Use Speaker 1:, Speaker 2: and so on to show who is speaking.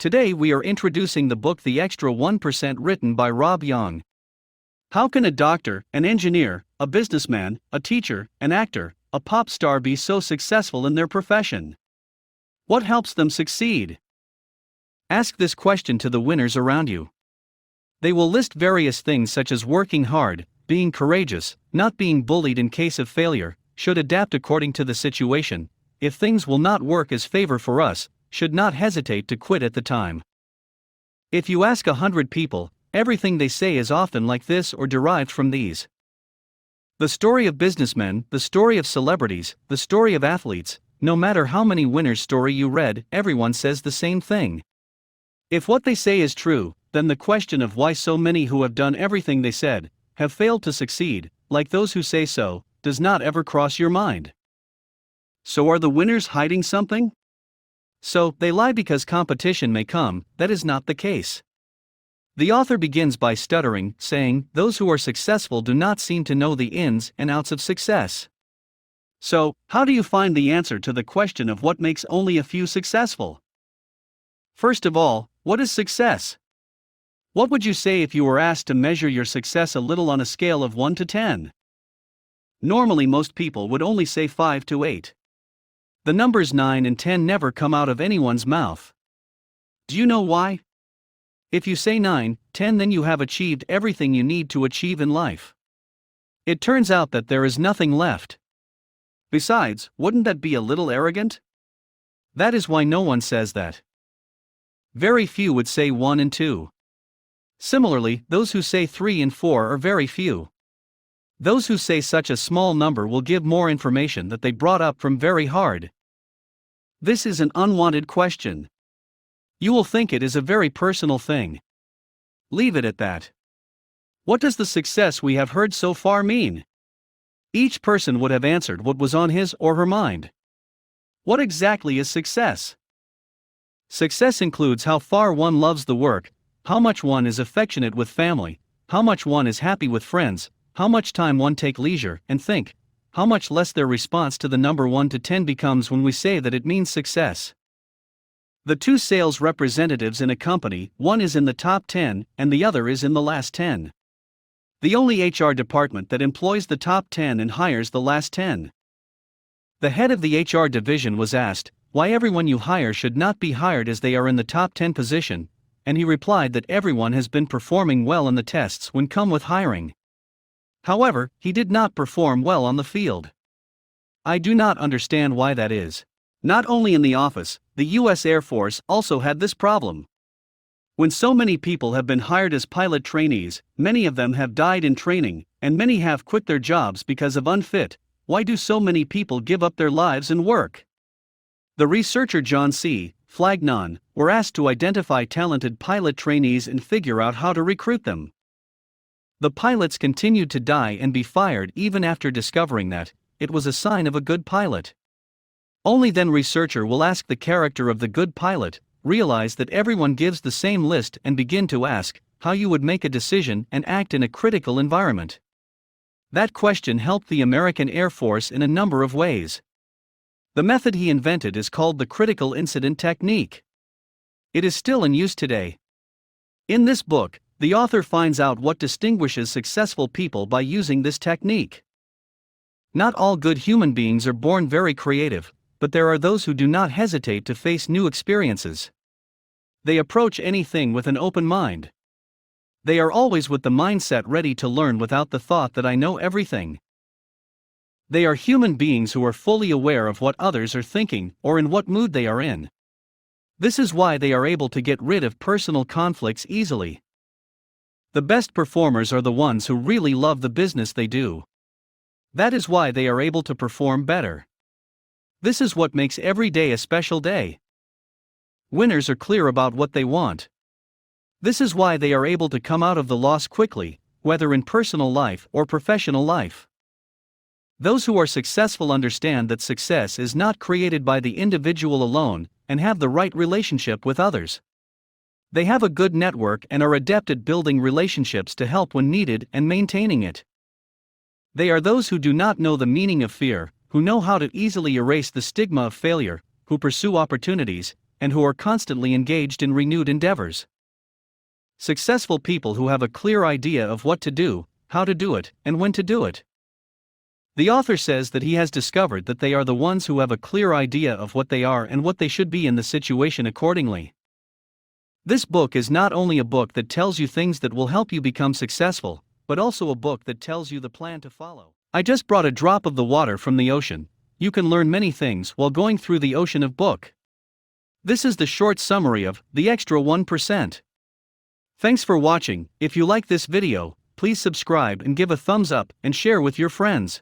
Speaker 1: Today we are introducing the book The Extra 1% written by Rob Young. How can a doctor, an engineer, a businessman, a teacher, an actor, a pop star be so successful in their profession? What helps them succeed? Ask this question to the winners around you. They will list various things such as working hard, being courageous, not being bullied in case of failure, should adapt according to the situation, if things will not work as favor for us, should not hesitate to quit at the time. If you ask 100 people, everything they say is often like this or derived from these. The story of businessmen, the story of celebrities, the story of athletes, no matter how many winners' story you read, everyone says the same thing. If what they say is true, then the question of why so many who have done everything they said, have failed to succeed, like those who say so, does not ever cross your mind. So are the winners hiding something? So, they lie because competition may come. That is not the case. The author begins by stuttering, saying, those who are successful do not seem to know the ins and outs of success. So, how do you find the answer to the question of what makes only a few successful? First of all, what is success? What would you say if you were asked to measure your success a little on a scale of 1 to 10? Normally most people would only say 5 to 8. The numbers 9 and 10 never come out of anyone's mouth. Do you know why? If you say 9, 10, then you have achieved everything you need to achieve in life. It turns out that there is nothing left. Besides, wouldn't that be a little arrogant? That is why no one says that. Very few would say 1 and 2. Similarly, those who say 3 and 4 are very few. Those who say such a small number will give more information that they brought up from very hard. This is an unwanted question. You will think it is a very personal thing. Leave it at that. What does the success we have heard so far mean? Each person would have answered what was on his or her mind. What exactly is success? Success includes how far one loves the work, how much one is affectionate with family, how much one is happy with friends, how much time one take leisure and think, how much less their response to the number 1 to 10 becomes when we say that it means success. The two sales representatives in a company, one is in the top 10 and the other is in the last 10. The only HR department that employs the top 10 and hires the last 10. The head of the HR division was asked why everyone you hire should not be hired as they are in the top 10 position, and he replied that everyone has been performing well in the tests when come with hiring. However, he did not perform well on the field. I do not understand why that is. Not only in the office, the U.S. Air Force also had this problem. When so many people have been hired as pilot trainees, many of them have died in training, and many have quit their jobs because of unfit. Why do so many people give up their lives and work? The researcher John C. Flagnon were asked to identify talented pilot trainees and figure out how to recruit them. The pilots continued to die and be fired even after discovering that it was a sign of a good pilot. Only then researcher will ask the character of the good pilot, realize that everyone gives the same list and begin to ask how you would make a decision and act in a critical environment. That question helped the American Air Force in a number of ways. The method he invented is called the critical incident technique. It is still in use today. In this book, the author finds out what distinguishes successful people by using this technique. Not all good human beings are born very creative, but there are those who do not hesitate to face new experiences. They approach anything with an open mind. They are always with the mindset ready to learn without the thought that I know everything. They are human beings who are fully aware of what others are thinking or in what mood they are in. This is why they are able to get rid of personal conflicts easily. The best performers are the ones who really love the business they do. That is why they are able to perform better. This is what makes every day a special day. Winners are clear about what they want. This is why they are able to come out of the loss quickly, whether in personal life or professional life. Those who are successful understand that success is not created by the individual alone and have the right relationship with others. They have a good network and are adept at building relationships to help when needed and maintaining it. They are those who do not know the meaning of fear, who know how to easily erase the stigma of failure, who pursue opportunities, and who are constantly engaged in renewed endeavors. Successful people who have a clear idea of what to do, how to do it, and when to do it. The author says that he has discovered that they are the ones who have a clear idea of what they are and what they should be in the situation accordingly. This book is not only a book that tells you things that will help you become successful, but also a book that tells you the plan to follow. I just brought a drop of the water from the ocean. You can learn many things while going through the ocean of book. This is the short summary of The Extra 1%. Thanks for watching. If you like this video, please subscribe and give a thumbs up and share with your friends.